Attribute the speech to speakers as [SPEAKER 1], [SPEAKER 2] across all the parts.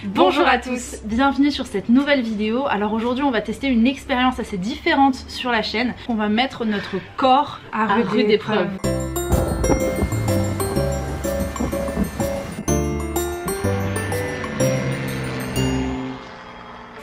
[SPEAKER 1] Bonjour à tous, bienvenue sur cette nouvelle vidéo. Alors aujourd'hui on va tester une expérience assez différente sur la chaîne. On va mettre notre corps à rude épreuve.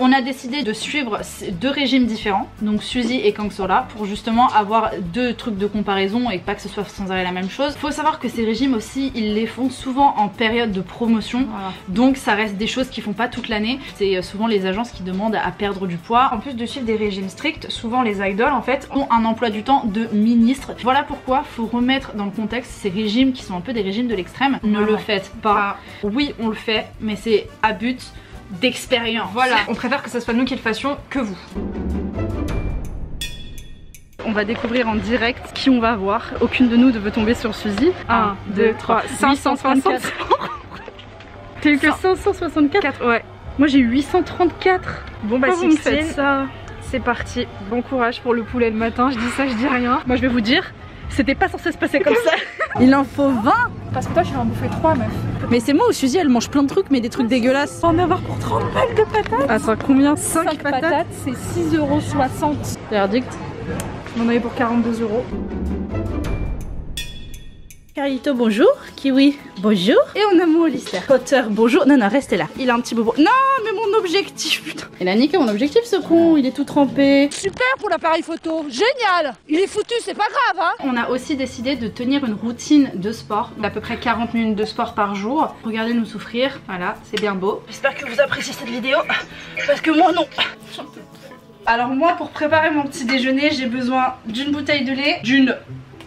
[SPEAKER 1] On a décidé de suivre deux régimes différents, donc Suzy et Kang Sola, pour justement avoir deux trucs de comparaison et pas que ce soit sans arrêt la même chose. Faut savoir que ces régimes aussi, ils les font souvent en période de promotion, donc ça reste des choses qu'ils font pas toute l'année. C'est souvent les agences qui demandent à perdre du poids. En plus de suivre des régimes stricts, souvent les idoles en fait ont un emploi du temps de ministre. Voilà pourquoi faut remettre dans le contexte ces régimes qui sont un peu des régimes de l'extrême. Ne le faites pas. Oui, on le fait, mais c'est à but d'expérience.
[SPEAKER 2] Voilà, on préfère que ce soit nous qui le fassions que vous.
[SPEAKER 1] On va découvrir en direct qui on va avoir. Aucune de nous ne veut tomber sur Suzy. 1, 2, 3, 564. T'as eu que 564? Ouais. Moi j'ai eu 834.
[SPEAKER 2] Bon bah
[SPEAKER 1] si faites ça,
[SPEAKER 2] c'est parti. Bon courage pour le poulet le matin, je dis ça, je dis rien.
[SPEAKER 1] Moi je vais vous dire, c'était pas censé se passer comme ça. Il en faut 20.
[SPEAKER 2] Parce que toi tu vas en bouffer 3 meuf.
[SPEAKER 1] Mais c'est moi ou Suzy elle mange plein de trucs mais des trucs dégueulasses.
[SPEAKER 2] On va en avoir pour 30 balles de patates.
[SPEAKER 1] Attends, combien?
[SPEAKER 2] 5 patates, c'est 6,60 €.
[SPEAKER 1] Verdict.
[SPEAKER 2] On en avait pour 42 €.
[SPEAKER 1] Carlito, bonjour. Kiwi, bonjour. Et on a mon Hollister. Potter, bonjour. Non, non, restez là. Il a un petit bobo. Non, mais mon objectif, putain. Il a niqué mon objectif, ce con. Il est tout trempé.
[SPEAKER 3] Super pour l'appareil photo. Génial. Il est foutu, c'est pas grave, hein.
[SPEAKER 1] On a aussi décidé de tenir une routine de sport. D'à peu près 40 minutes de sport par jour. Regardez-nous souffrir. Voilà, c'est bien beau. J'espère que vous appréciez cette vidéo. Parce que moi, non. Alors moi, pour préparer mon petit déjeuner, j'ai besoin d'une bouteille de lait, d'une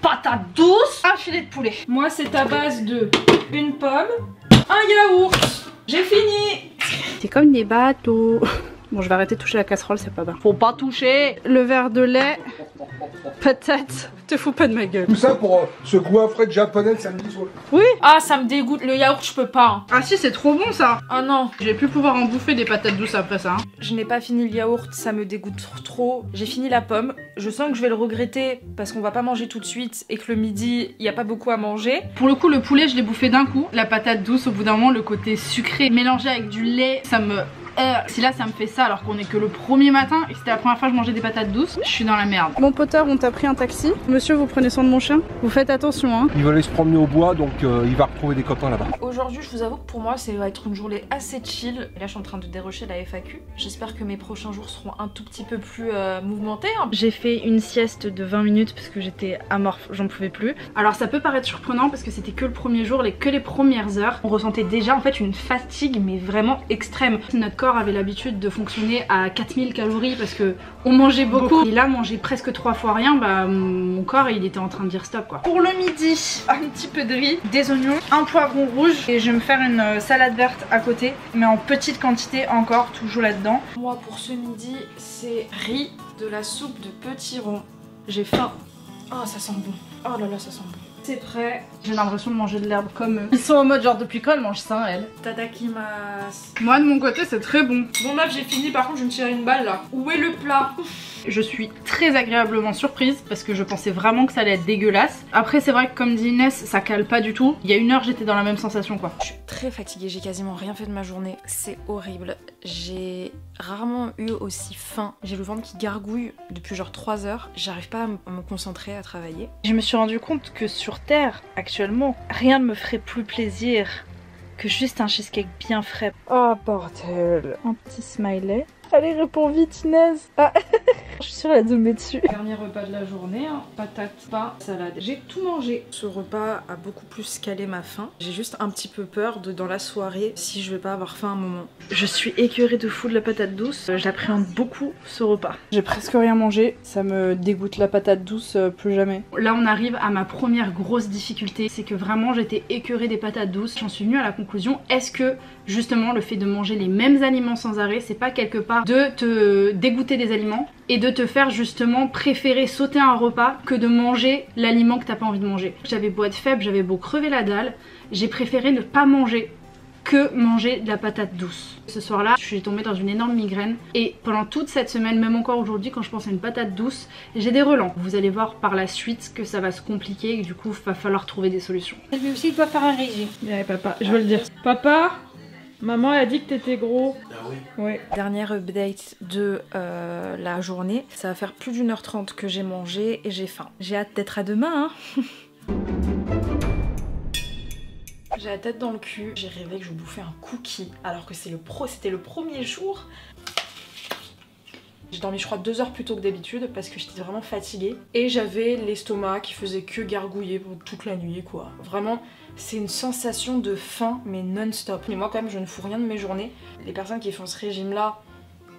[SPEAKER 1] patate douce, un filet de poulet.
[SPEAKER 2] Moi c'est à base de une pomme, un yaourt. J'ai fini.
[SPEAKER 1] C'est comme des bateaux. Bon, je vais arrêter de toucher la casserole, c'est pas bien. Faut pas toucher. Le verre de lait, patate. Te fous pas de ma gueule.
[SPEAKER 4] Tout ça pour ce goinfret japonais de samedi soir.
[SPEAKER 1] Oui.
[SPEAKER 2] Ah ça me dégoûte, le yaourt je peux pas.
[SPEAKER 1] Ah si, c'est trop bon ça.
[SPEAKER 2] Ah non.
[SPEAKER 1] Je vais plus pouvoir en bouffer des patates douces après ça.
[SPEAKER 2] Je n'ai pas fini le yaourt, ça me dégoûte trop. J'ai fini la pomme. Je sens que je vais le regretter parce qu'on va pas manger tout de suite et que le midi, il n'y a pas beaucoup à manger.
[SPEAKER 1] Pour le coup, le poulet, je l'ai bouffé d'un coup. La patate douce, au bout d'un moment, le côté sucré mélangé avec du lait, ça me... Si là ça me fait ça alors qu'on est que le premier matin et que c'était la première fois que je mangeais des patates douces, je suis dans la merde. Mon Potter, on t'a pris un taxi. Monsieur, vous prenez soin de mon chien. Vous faites attention hein.
[SPEAKER 4] Il va aller se promener au bois donc il va retrouver des copains là-bas.
[SPEAKER 2] Aujourd'hui je vous avoue que pour moi ça va être une journée assez chill. Et là je suis en train de dérocher la FAQ. J'espère que mes prochains jours seront un tout petit peu plus mouvementés hein. J'ai fait une sieste de 20 minutes parce que j'étais amorphe, j'en pouvais plus. Alors ça peut paraître surprenant parce que c'était que le premier jour, que les premières heures. On ressentait déjà en fait une fatigue mais vraiment extrême. Notre corps avait l'habitude de fonctionner à 4000 calories parce que on mangeait beaucoup. Et là manger presque 3 fois rien, bah mon corps il était en train de dire stop quoi. Pour le midi, un petit peu de riz, des oignons, un poivron rouge et je vais me faire une salade verte à côté mais en petite quantité encore, toujours là-dedans. Moi pour ce midi c'est riz, de la soupe de petits ronds. J'ai faim. Oh ça sent bon. Oh là là ça sent bon. C'est prêt. J'ai l'impression de manger de l'herbe comme eux. Ils sont en mode genre depuis quand elle mange ça elle. Tadakimasu.
[SPEAKER 1] Moi de mon côté c'est très bon.
[SPEAKER 2] Bon meuf j'ai fini, par contre je me tire une balle là. Où est le plat?
[SPEAKER 1] Je suis très agréablement surprise parce que je pensais vraiment que ça allait être dégueulasse. Après c'est vrai que comme dit Inès, ça cale pas du tout. Il y a une heure j'étais dans la même sensation quoi.
[SPEAKER 2] Je suis très fatiguée, j'ai quasiment rien fait de ma journée. C'est horrible. J'ai rarement eu aussi faim. J'ai le ventre qui gargouille depuis genre 3 heures. J'arrive pas à me concentrer à travailler. Je me suis rendu compte que sur Terre, actuellement, rien ne me ferait plus plaisir que juste un cheesecake bien frais. Oh bordel. Un petit smiley. Allez, réponds vite Inès. Ah. Je suis sûre elle a zoomé dessus. Dernier repas de la journée, hein. Patate, pain, salade. J'ai tout mangé. Ce repas a beaucoup plus calé ma faim. J'ai juste un petit peu peur de dans la soirée si je vais pas avoir faim à un moment. Je suis écœurée de fou de la patate douce. J'appréhende beaucoup ce repas. J'ai presque rien mangé. Ça me dégoûte la patate douce plus jamais. Là on arrive à ma première grosse difficulté. C'est que vraiment j'étais écœurée des patates douces. J'en suis venue à la conclusion, est-ce que justement le fait de manger les mêmes aliments sans arrêt, c'est pas quelque part de te dégoûter des aliments et de te faire justement préférer sauter un repas que de manger l'aliment que t'as pas envie de manger. J'avais beau être faible, j'avais beau crever la dalle, j'ai préféré ne pas manger que manger de la patate douce. Ce soir-là, je suis tombée dans une énorme migraine et pendant toute cette semaine, même encore aujourd'hui, quand je pense à une patate douce, j'ai des relents. Vous allez voir par la suite que ça va se compliquer et du coup, il va falloir trouver des solutions.
[SPEAKER 3] Mais aussi, il doit faire un régime.
[SPEAKER 1] Ouais, papa, je veux le dire. Papa,
[SPEAKER 2] Maman a dit que t'étais gros.
[SPEAKER 5] Ah oui.
[SPEAKER 2] Ouais. Dernière update de la journée. Ça va faire plus d'1h30 que j'ai mangé et j'ai faim. J'ai hâte d'être à demain, hein. J'ai la tête dans le cul. J'ai rêvé que je bouffais un cookie alors que c'était le premier jour. J'ai dormi je crois 2 heures plus tôt que d'habitude parce que j'étais vraiment fatiguée. Et j'avais l'estomac qui faisait que gargouiller pour toute la nuit quoi. Vraiment, c'est une sensation de faim mais non-stop. Mais moi quand même je ne fous rien de mes journées. Les personnes qui font ce régime là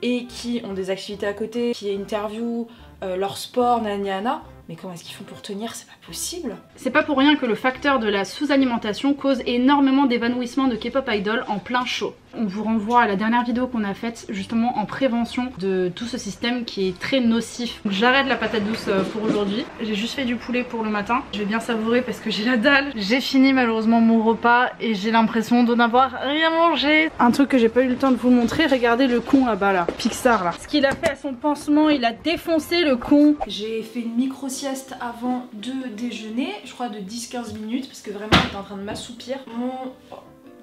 [SPEAKER 2] et qui ont des activités à côté, qui interviewent leur sport, naniana, mais comment est-ce qu'ils font pour tenir? C'est pas possible.
[SPEAKER 1] C'est pas pour rien que le facteur de la sous-alimentation cause énormément d'évanouissement de K-pop idol en plein show. On vous renvoie à la dernière vidéo qu'on a faite justement en prévention de tout ce système qui est très nocif. J'arrête la patate douce pour aujourd'hui. J'ai juste fait du poulet pour le matin. Je vais bien savourer parce que j'ai la dalle. J'ai fini malheureusement mon repas et j'ai l'impression de n'avoir rien mangé. Un truc que j'ai pas eu le temps de vous montrer, regardez le con là-bas là, Pixar là. Ce qu'il a fait à son pansement, il a défoncé le con.
[SPEAKER 2] J'ai fait une micro sieste avant de déjeuner, je crois de 10-15 minutes parce que vraiment j'étais en train de m'assoupir. Mon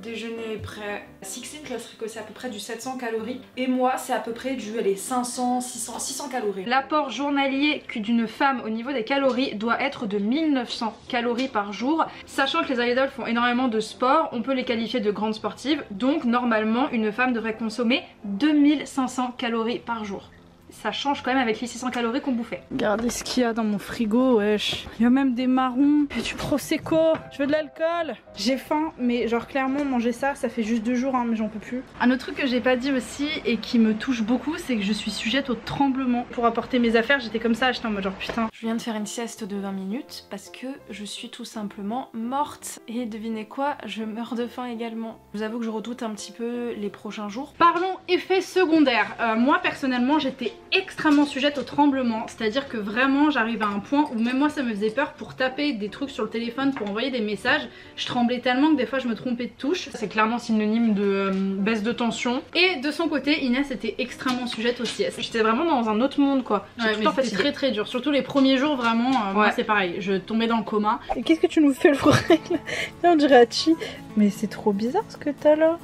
[SPEAKER 2] déjeuner est prêt. 16 je serais que c'est à peu près du 700 calories et moi c'est à peu près du 500, 600 calories.
[SPEAKER 1] L'apport journalier d'une femme au niveau des calories doit être de 1900 calories par jour. Sachant que les idoles font énormément de sport, on peut les qualifier de grandes sportives, donc normalement une femme devrait consommer 2500 calories par jour. Ça change quand même avec les 600 calories qu'on bouffait. Regardez ce qu'il y a dans mon frigo, wesh. Il y a même des marrons, il y a du prosecco, je veux de l'alcool. J'ai faim, mais genre clairement manger ça, ça fait juste 2 jours, hein, mais j'en peux plus. Un autre truc que j'ai pas dit aussi et qui me touche beaucoup, c'est que je suis sujette au tremblement. Pour apporter mes affaires, j'étais comme ça, j'étais en mode genre putain.
[SPEAKER 2] Je viens de faire une sieste de 20 minutes parce que je suis tout simplement morte. Et devinez quoi, je meurs de faim également. Je vous avoue que je redoute un petit peu les prochains jours.
[SPEAKER 1] Parlons effets secondaires. Moi personnellement, j'étais extrêmement sujette au tremblement, c'est-à-dire que vraiment j'arrive à un point où même moi ça me faisait peur pour taper des trucs sur le téléphone, pour envoyer des messages. Je tremblais tellement que des fois je me trompais de touche. C'est clairement synonyme de baisse de tension. Et de son côté, Inès était extrêmement sujette au sieste.
[SPEAKER 2] J'étais vraiment dans un autre monde quoi.
[SPEAKER 1] Ouais, mais c'était très très dur, surtout les premiers jours vraiment, moi c'est pareil, je tombais dans le coma.
[SPEAKER 3] Et qu'est-ce que tu nous fais le vrai là? On dirait Hachi. Mais c'est trop bizarre ce que t'as là.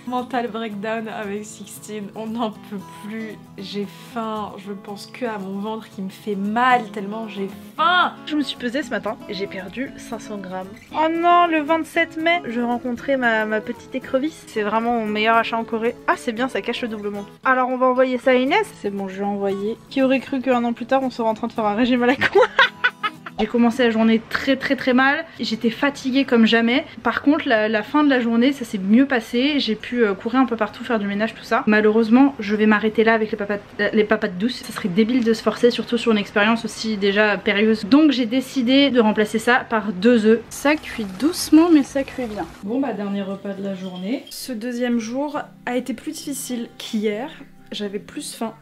[SPEAKER 2] Mental breakdown avec 16, on n'en peut plus, j'ai faim, je pense que à mon ventre qui me fait mal tellement j'ai faim.
[SPEAKER 3] Je me suis pesée ce matin et j'ai perdu 500 grammes. Oh non, le 27 mai, je rencontrais ma petite écrevisse. C'est vraiment mon meilleur achat en Corée. Ah c'est bien, ça cache le doublement. Alors on va envoyer ça à Inès. C'est bon, je l'ai envoyé. Qui aurait cru qu'un an plus tard on serait en train de faire un régime à la con? J'ai commencé la journée très mal, j'étais fatiguée comme jamais. Par contre la fin de la journée ça s'est mieux passé, j'ai pu courir un peu partout, faire du ménage, tout ça. Malheureusement je vais m'arrêter là avec les papates douces, ça serait débile de se forcer, surtout sur une expérience aussi déjà périlleuse. Donc j'ai décidé de remplacer ça par 2 œufs. Ça cuit doucement mais ça cuit bien.
[SPEAKER 2] Bon bah dernier repas de la journée. Ce deuxième jour a été plus difficile qu'hier, j'avais plus faim.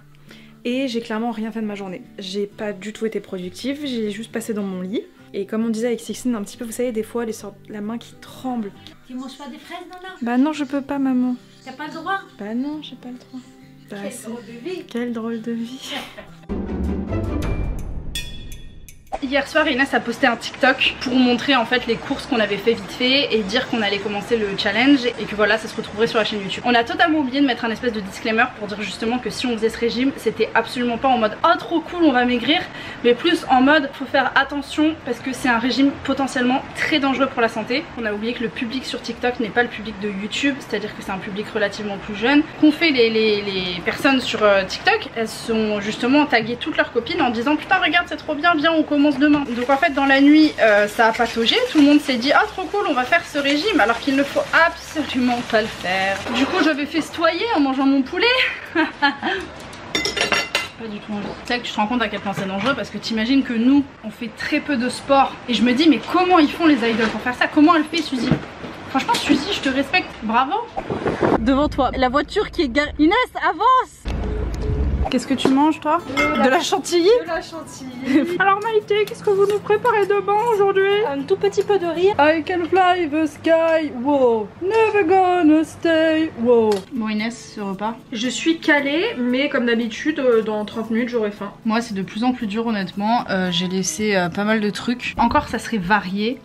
[SPEAKER 2] Et j'ai clairement rien fait de ma journée. J'ai pas du tout été productive, j'ai juste passé dans mon lit. Et comme on disait avec 16, un petit peu, vous savez, des fois, la main qui tremble.
[SPEAKER 6] Tu manges pas des fraises, Nana?
[SPEAKER 2] Bah non, je peux pas, maman.
[SPEAKER 6] T'as pas le droit?
[SPEAKER 2] Bah non, j'ai pas le droit. Bah,
[SPEAKER 6] quel drôle de vie.
[SPEAKER 2] Quel drôle de vie.
[SPEAKER 1] Hier soir Inès a posté un TikTok pour montrer en fait les courses qu'on avait fait vite fait et dire qu'on allait commencer le challenge et que voilà ça se retrouverait sur la chaîne YouTube. On a totalement oublié de mettre un espèce de disclaimer pour dire justement que si on faisait ce régime c'était absolument pas en mode oh trop cool on va maigrir, mais plus en mode faut faire attention parce que c'est un régime potentiellement très dangereux pour la santé. On a oublié que le public sur TikTok n'est pas le public de YouTube, c'est à dire que c'est un public relativement plus jeune. Qu'ont fait les personnes sur TikTok, elles sont justement taguées toutes leurs copines en disant putain regarde c'est trop bien, viens on commence demain. Donc en fait dans la nuit ça a pataugé, tout le monde s'est dit ah trop cool on va faire ce régime alors qu'il ne faut absolument pas le faire. Du coup je vais festoyer en mangeant mon poulet. Pas du tout envie. C'est là que tu te rends compte à quel point c'est dangereux parce que t'imagines que nous on fait très peu de sport et je me dis mais comment ils font les idoles pour faire ça, comment elle fait Suzy? Franchement Suzy je te respecte, bravo.
[SPEAKER 3] Devant toi, la voiture qui est garée. Inès avance. Qu'est-ce que tu manges toi? De la chantilly?
[SPEAKER 2] De la chantilly.
[SPEAKER 3] Alors Maïté, qu'est-ce que vous nous préparez de bon aujourd'hui?
[SPEAKER 2] Un tout petit peu de riz.
[SPEAKER 3] I can fly the sky, wow, never gonna stay, wow. Bon Inès, ce repas?
[SPEAKER 2] Je suis calée, mais comme d'habitude, dans 30 minutes j'aurai faim.
[SPEAKER 1] Moi c'est de plus en plus dur honnêtement, j'ai laissé pas mal de trucs. Encore ça serait varié.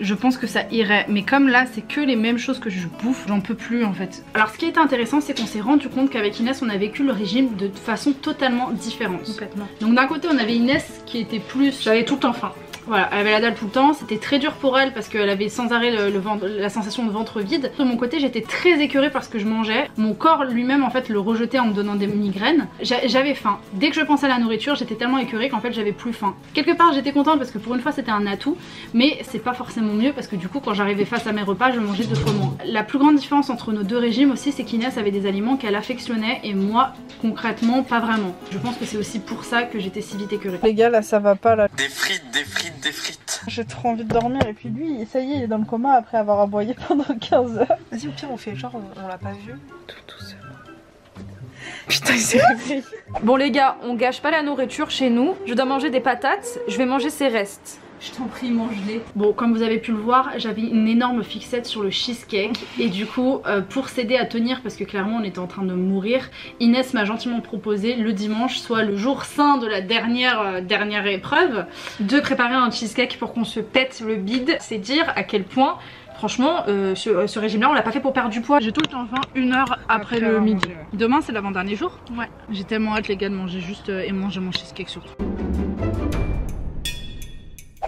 [SPEAKER 1] Je pense que ça irait, mais comme là c'est que les mêmes choses que je bouffe, j'en peux plus en fait. Alors ce qui est intéressant c'est qu'on s'est rendu compte qu'avec Inès on a vécu le régime de façon totalement différente.
[SPEAKER 2] Complètement.
[SPEAKER 1] Donc d'un côté on avait Inès qui était plus...
[SPEAKER 2] J'avais tout le temps faim.
[SPEAKER 1] Voilà, elle avait la dalle tout le temps, c'était très dur pour elle parce qu'elle avait sans arrêt la sensation de ventre vide. De mon côté j'étais très écœurée parce que je mangeais. Mon corps lui-même en fait le rejetait en me donnant des migraines. J'avais faim. Dès que je pensais à la nourriture j'étais tellement écœurée qu'en fait j'avais plus faim. Quelque part j'étais contente parce que pour une fois c'était un atout, mais c'est pas forcément mieux parce que du coup quand j'arrivais face à mes repas je mangeais 2 fois moins. La plus grande différence entre nos deux régimes aussi c'est qu'Inès avait des aliments qu'elle affectionnait et moi concrètement pas vraiment. Je pense que c'est aussi pour ça que j'étais si vite écœurée.
[SPEAKER 3] Les gars là ça va pas là.
[SPEAKER 5] Des frites, des frites, des frites.
[SPEAKER 3] J'ai trop envie de dormir et puis lui ça y est il est dans le coma après avoir aboyé pendant 15 heures.
[SPEAKER 2] Vas-y, au pire, on fait genre, on l'a pas vu. Tout seul.
[SPEAKER 3] Putain il s'est réveillé.
[SPEAKER 2] Bon, les gars, on gâche pas la nourriture chez nous. Je dois manger des patates, je vais manger ces restes.
[SPEAKER 1] Je t'en prie, mange-les. Bon, comme vous avez pu le voir, j'avais une énorme fixette sur le cheesecake. Et du coup, pour s'aider à tenir, parce que clairement on était en train de mourir, Inès m'a gentiment proposé le dimanche, soit le jour saint de la dernière épreuve, de préparer un cheesecake pour qu'on se pète le bide. C'est dire à quel point... Franchement, ce régime-là, on l'a pas fait pour perdre du poids.
[SPEAKER 3] J'ai tout le temps faim 1 heure après le midi.
[SPEAKER 1] Manger, ouais. Demain, c'est l'avant-dernier jour.
[SPEAKER 3] Ouais.
[SPEAKER 1] J'ai tellement hâte, les gars, de manger juste et manger mon cheesecake surtout.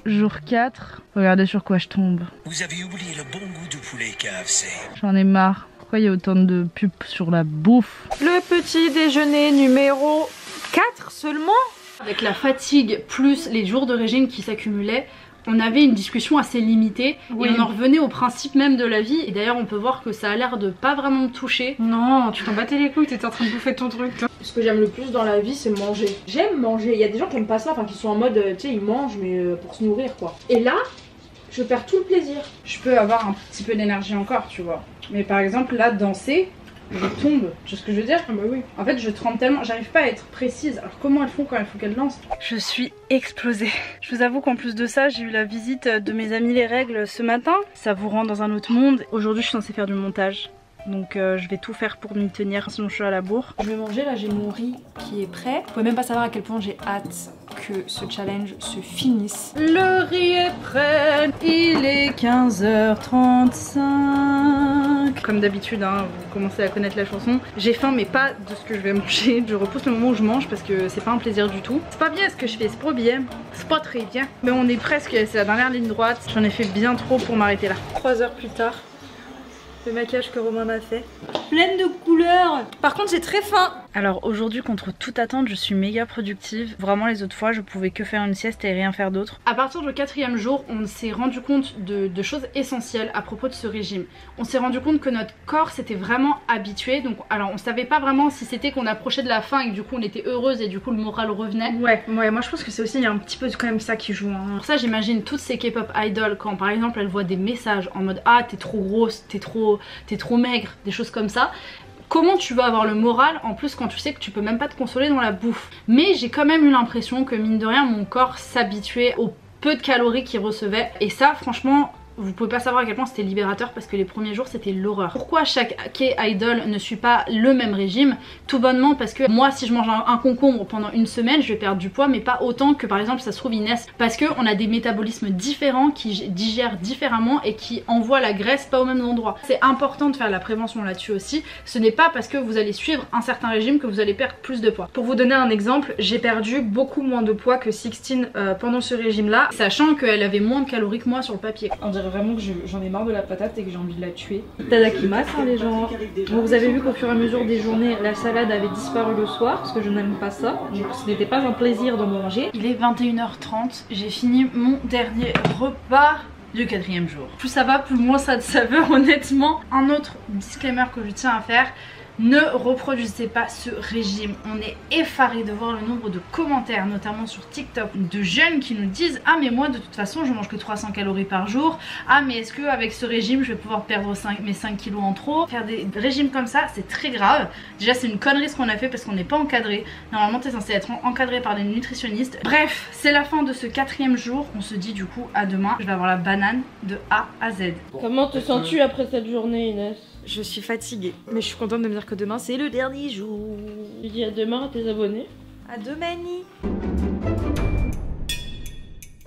[SPEAKER 1] Jour 4. Regardez sur quoi je tombe.
[SPEAKER 5] Vous avez oublié le bon goût du poulet KFC.
[SPEAKER 1] J'en ai marre. Pourquoi il y a autant de pubs sur la bouffe?
[SPEAKER 2] Le petit déjeuner numéro 4 seulement.
[SPEAKER 1] Avec la fatigue plus les jours de régime qui s'accumulaient, on avait une discussion assez limitée et on en revenait au principe même de la vie. Et d'ailleurs on peut voir que ça a l'air de pas vraiment me toucher.
[SPEAKER 2] Non, tu t'en battais les couilles, t'étais en train de bouffer ton truc. Toi. Ce que j'aime le plus dans la vie, c'est manger. J'aime manger. Il y a des gens qui aiment pas ça, enfin qui sont en mode, tu sais, ils mangent mais pour se nourrir quoi. Et là, je perds tout le plaisir.
[SPEAKER 1] Je peux avoir un petit peu d'énergie encore, tu vois. Mais par exemple là, danser, je tombe, tu vois ce que je veux dire?
[SPEAKER 2] Ah bah oui.
[SPEAKER 1] En fait je tremble tellement, j'arrive pas à être précise. Alors comment elles font quand il faut qu'elles lancent?
[SPEAKER 3] Je suis explosée. Je vous avoue qu'en plus de ça j'ai eu la visite de mes amis les règles ce matin. Ça vous rend dans un autre monde. Aujourd'hui je suis censée faire du montage. Donc je vais tout faire pour m'y tenir, sinon je suis à la bourre.
[SPEAKER 2] Je vais manger, là j'ai mon riz qui est prêt. Vous pouvez même pas savoir à quel point j'ai hâte que ce challenge se finisse.
[SPEAKER 1] Le riz est prêt, il est 15h35. Comme d'habitude, hein, vous commencez à connaître la chanson. J'ai faim mais pas de ce que je vais manger. Je repousse le moment où je mange parce que c'est pas un plaisir du tout. C'est pas bien ce que je fais, c'est pas bien. C'est pas très bien. Mais on est presque, c'est la dernière ligne droite. J'en ai fait bien trop pour m'arrêter là.
[SPEAKER 3] 3 heures plus tard, le maquillage que Romain m'a fait.
[SPEAKER 2] Pleine de couleurs. Par contre j'ai très faim.
[SPEAKER 3] Alors aujourd'hui contre toute attente je suis méga productive. Vraiment les autres fois je pouvais que faire une sieste et rien faire d'autre.
[SPEAKER 1] À partir du 4e jour on s'est rendu compte de choses essentielles à propos de ce régime. On s'est rendu compte que notre corps s'était vraiment habitué. Donc alors on savait pas vraiment si c'était qu'on approchait de la fin et que du coup on était heureuse et du coup le moral revenait.
[SPEAKER 3] Ouais moi je pense que c'est aussi il y a un petit peu quand même ça qui joue. Hein.
[SPEAKER 1] Pour ça j'imagine toutes ces K-pop idols quand par exemple elles voient des messages en mode ah t'es trop grosse, t'es trop maigre, des choses comme ça. Comment tu vas avoir le moral en plus quand tu sais que tu peux même pas te consoler dans la bouffe? Mais j'ai quand même eu l'impression que mine de rien mon corps s'habituait au peu de calories qu'il recevait et ça franchement vous pouvez pas savoir à quel point c'était libérateur parce que les premiers jours c'était l'horreur. Pourquoi chaque K-idol ne suit pas le même régime? Tout bonnement parce que moi si je mange un concombre pendant une semaine je vais perdre du poids mais pas autant que par exemple ça se trouve Inès parce qu'on a des métabolismes différents qui digèrent différemment et qui envoient la graisse pas au même endroit. C'est important de faire la prévention là-dessus aussi. Ce n'est pas parce que vous allez suivre un certain régime que vous allez perdre plus de poids.
[SPEAKER 2] Pour vous donner un exemple, j'ai perdu beaucoup moins de poids que Sixtine pendant ce régime là,
[SPEAKER 1] sachant qu'elle avait moins de calories que moi sur le papier.
[SPEAKER 2] On dirait vraiment que j'en ai marre de la patate et que j'ai envie de la tuer.
[SPEAKER 3] Tadakimasu hein, les gens.
[SPEAKER 2] Bon, vous avez vu qu'au fur et à mesure des journées, la salade avait disparu le soir parce que je n'aime pas ça. Donc ce n'était pas un plaisir de manger.
[SPEAKER 1] Il est 21h30, j'ai fini mon dernier repas du 4e jour. Plus ça va, plus moins ça a de saveur honnêtement. Un autre disclaimer que je tiens à faire. Ne reproduisez pas ce régime. On est effaré de voir le nombre de commentaires, notamment sur TikTok, de jeunes qui nous disent ah mais moi de toute façon je mange que 300 calories par jour. Ah mais est-ce qu'avec ce régime je vais pouvoir perdre mes 5 kilos en trop. Faire des régimes comme ça c'est très grave. Déjà c'est une connerie ce qu'on a fait parce qu'on n'est pas encadré. Normalement t'es censé être encadré par des nutritionnistes. Bref, c'est la fin de ce 4e jour. On se dit du coup à demain. Je vais avoir la banane de A à Z.
[SPEAKER 3] Comment te sens-tu après cette journée, Inès?
[SPEAKER 2] Je suis fatiguée, mais je suis contente de me dire que demain c'est le dernier jour.
[SPEAKER 3] Tu dis à demain à tes abonnés.
[SPEAKER 2] À demain.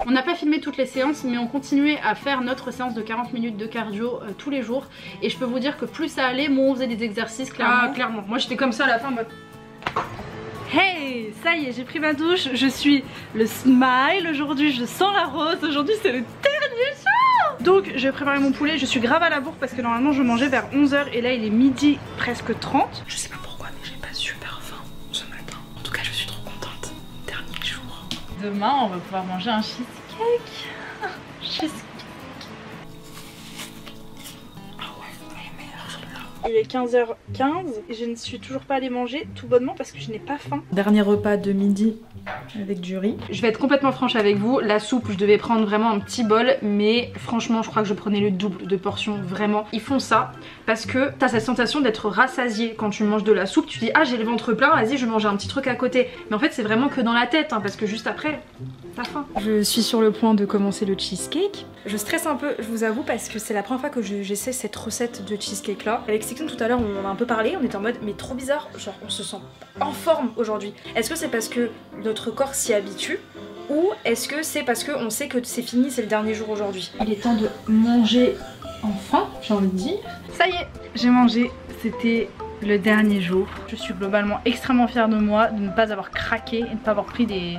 [SPEAKER 1] On n'a pas filmé toutes les séances mais on continuait à faire notre séance de 40 minutes de cardio tous les jours. Et je peux vous dire que plus ça allait, moins on faisait des exercices clairement.
[SPEAKER 2] Ah clairement, moi j'étais comme ça à la fin.
[SPEAKER 3] Hey, ça y est, j'ai pris ma douche, je suis le smile aujourd'hui, je sens la rose, aujourd'hui c'est le dernier jour. Donc je vais préparer mon poulet, je suis grave à la bourre parce que normalement je mangeais vers 11 h et là il est midi presque 30.
[SPEAKER 2] Je sais pas pourquoi mais j'ai pas super faim ce matin. En tout cas je suis trop contente. Dernier jour.
[SPEAKER 1] Demain on va pouvoir manger un cheesecake. Cheesecake.
[SPEAKER 3] Il est 15h15 et je ne suis toujours pas allée manger tout bonnement parce que je n'ai pas faim.
[SPEAKER 2] Dernier repas de midi avec du riz.
[SPEAKER 1] Je vais être complètement franche avec vous, la soupe je devais prendre vraiment un petit bol mais franchement je crois que je prenais le double de portions vraiment. Ils font ça parce que t'as cette sensation d'être rassasié quand tu manges de la soupe, tu dis ah j'ai le ventre plein, vas-y je vais manger un petit truc à côté. Mais en fait c'est vraiment que dans la tête hein, parce que juste après t'as faim.
[SPEAKER 2] Je suis sur le point de commencer le cheesecake. Je stresse un peu, je vous avoue, parce que c'est la première fois que j'essaie cette recette de cheesecake là. Avec Sexton tout à l'heure on en a un peu parlé, on était en mode mais trop bizarre, genre on se sent en forme aujourd'hui. Est-ce que c'est parce que notre corps s'y habitue ou est-ce que c'est parce qu'on sait que c'est fini, c'est le dernier jour aujourd'hui?
[SPEAKER 1] Il est temps de manger enfin, j'ai envie de dire.
[SPEAKER 3] Ça y est, j'ai mangé, c'était le dernier jour. Je suis globalement extrêmement fière de moi de ne pas avoir craqué et de ne pas avoir pris de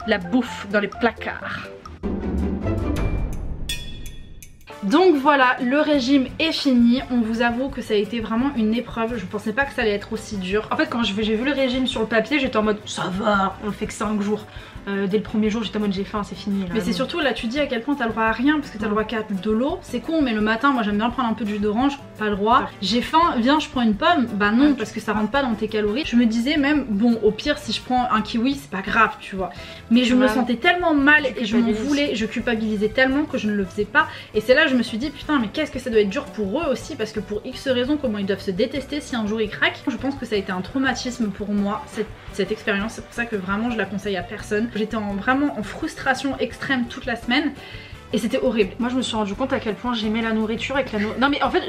[SPEAKER 3] la bouffe dans les placards.
[SPEAKER 1] Donc voilà, le régime est fini. On vous avoue que ça a été vraiment une épreuve. Je pensais pas que ça allait être aussi dur. En fait quand j'ai vu le régime sur le papier, j'étais en mode ça va, on le fait que 5 jours. Dès le premier jour j'étais en mode j'ai faim, c'est fini là. Mais c'est surtout là tu dis à quel point t'as le droit à rien parce que t'as le droit qu'à de l'eau. C'est con mais le matin moi j'aime bien prendre un peu de jus d'orange, pas le droit. J'ai faim, viens je prends une pomme, bah non parce que ça rentre pas dans tes calories. Je me disais même bon au pire si je prends un kiwi c'est pas grave tu vois. Mais je me sentais tellement mal et je m'en voulais, je culpabilisais tellement que je ne le faisais pas. Et c'est là que je me suis dit putain mais qu'est-ce que ça doit être dur pour eux aussi parce que pour X raisons comment ils doivent se détester si un jour ils craquent. Je pense que ça a été un traumatisme pour moi cette expérience, c'est pour ça que vraiment je la conseille à personne. J'étais vraiment en frustration extrême toute la semaine et c'était horrible. Moi je me suis rendu compte à quel point j'aimais la nourriture et que non mais en fait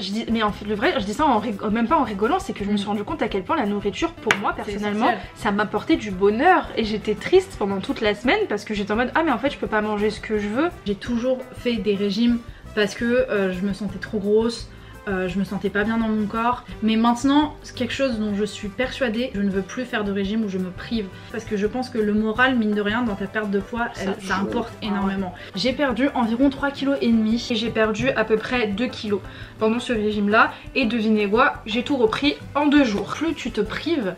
[SPEAKER 1] le vrai je dis ça même pas en rigolant, c'est que je me suis rendu compte à quel point la nourriture pour moi personnellement ça m'apportait du bonheur et j'étais triste pendant toute la semaine parce que j'étais en mode ah mais en fait je peux pas manger ce que je veux. J'ai toujours fait des régimes parce que je me sentais trop grosse. Je me sentais pas bien dans mon corps, mais maintenant c'est quelque chose dont je suis persuadée, je ne veux plus faire de régime où je me prive parce que je pense que le moral mine de rien dans ta perte de poids ça importe énormément. J'ai perdu environ 3,5 kg et j'ai perdu à peu près 2 kg pendant ce régime là et devinez quoi, j'ai tout repris en 2 jours. Plus tu te prives,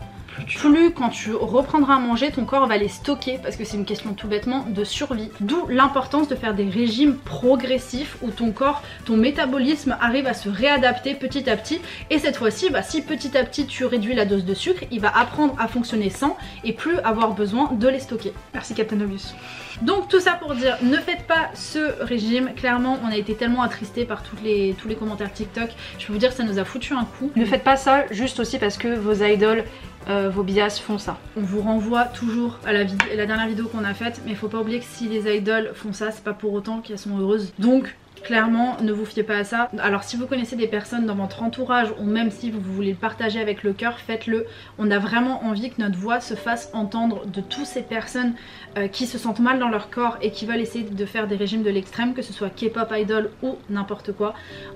[SPEAKER 1] plus quand tu reprendras à manger ton corps va les stocker parce que c'est une question tout bêtement de survie. D'où l'importance de faire des régimes progressifs où ton corps, ton métabolisme arrive à se réadapter petit à petit et cette fois-ci si petit à petit tu réduis la dose de sucre il va apprendre à fonctionner sans et plus avoir besoin de les stocker. Merci Captain Obvious. Donc tout ça pour dire ne faites pas ce régime, clairement on a été tellement attristés par tous les commentaires TikTok, je peux vous dire que ça nous a foutu un coup. Ne faites pas ça juste aussi parce que vos idoles vos bias font ça. On vous renvoie toujours à la dernière vidéo qu'on a faite mais il faut pas oublier que si les idoles font ça c'est pas pour autant qu'elles sont heureuses. Donc clairement ne vous fiez pas à ça. Alors si vous connaissez des personnes dans votre entourage ou même si vous voulez le partager avec le cœur, faites-le. On a vraiment envie que notre voix se fasse entendre de toutes ces personnes qui se sentent mal dans leur corps et qui veulent essayer de faire des régimes de l'extrême, que ce soit K-pop idol ou n'importe quoi.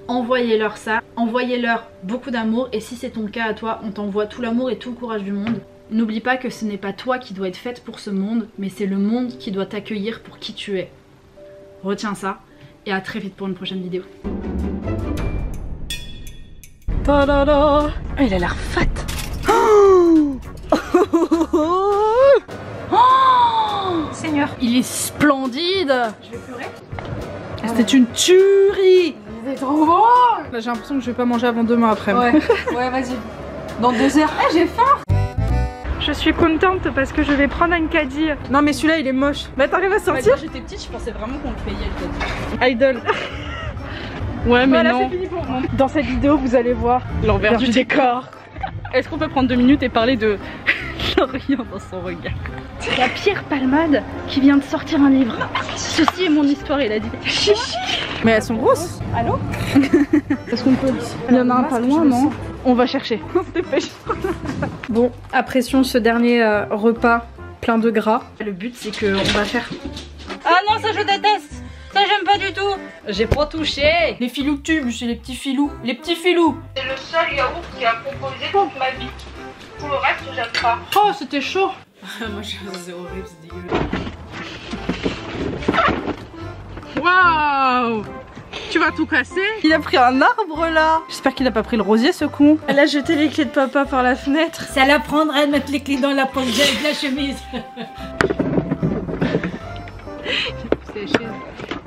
[SPEAKER 1] Envoyez-leur ça, envoyez-leur beaucoup d'amour et si c'est ton cas à toi, on t'envoie tout l'amour et tout le courage du monde. N'oublie pas que ce n'est pas toi qui dois être faite pour ce monde, mais c'est le monde qui doit t'accueillir pour qui tu es. Retiens ça. Et à très vite pour une prochaine vidéo.
[SPEAKER 3] Ta-da-da. Oh, il a l'air fat. Oh
[SPEAKER 2] Seigneur,
[SPEAKER 3] il est splendide.
[SPEAKER 2] je vais pleurer.
[SPEAKER 3] C'était une tuerie.
[SPEAKER 2] C'est trop bon.
[SPEAKER 3] Là j'ai l'impression que je vais pas manger avant demain après.
[SPEAKER 2] Ouais, ouais vas-y. Dans 2 heures. Ah, j'ai faim.
[SPEAKER 3] Je suis contente parce que je vais prendre un caddie. Non mais celui-là il est moche. Mais t'arrives à sortir?
[SPEAKER 1] Quand j'étais petite, je pensais vraiment qu'on le payait le caddie.
[SPEAKER 3] Idol.
[SPEAKER 1] Ouais, mais
[SPEAKER 3] voilà,
[SPEAKER 1] non.
[SPEAKER 3] c'est fini pour moi. Dans cette vidéo, vous allez voir
[SPEAKER 1] L'envers du décor. Est-ce qu'on peut prendre 2 minutes et parler de Florian dans son regard? Il y a Pierre Palmade qui vient de sortir un livre. Ceci est mon histoire, il a dit. Chichi.
[SPEAKER 3] Mais elles sont grosses.
[SPEAKER 1] Allô? Est-ce qu'on peut? Il y en a un pas loin, non? On va chercher. On se dépêche.
[SPEAKER 3] Bon, apprécions ce dernier repas plein de gras.
[SPEAKER 1] Le but, c'est qu'on va faire... Ah non, ça je déteste. Ça j'aime pas du tout. J'ai pas touché. Les filous tubes, c'est les petits filous. Les petits filous.
[SPEAKER 3] C'est le seul yaourt qui a composé toute ma vie. Tout le reste, j'aime pas.
[SPEAKER 1] Oh, c'était chaud.
[SPEAKER 2] Moi, c'est horrible, c'est dégueulasse.
[SPEAKER 3] Waouh! Tu vas tout casser? Il a pris un arbre là. J'espère qu'il a pas pris le rosier ce con. Elle a jeté les clés de papa par la fenêtre.
[SPEAKER 6] Ça l'apprendrait de mettre les clés dans la poche de la chemise.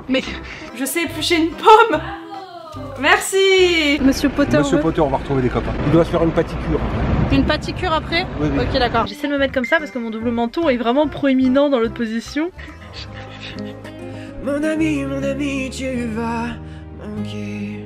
[SPEAKER 3] Mais je sais éplucher une pomme. Merci Monsieur Potter.
[SPEAKER 4] Monsieur Potter, on va retrouver des copains. Il doit se faire une pâticure.
[SPEAKER 1] Une pâticure après?
[SPEAKER 4] Oui, oui.
[SPEAKER 1] Ok, d'accord.
[SPEAKER 3] J'essaie de me mettre comme ça parce que mon double menton est vraiment proéminent dans l'autre position.
[SPEAKER 7] Mon ami, tu vas manquer.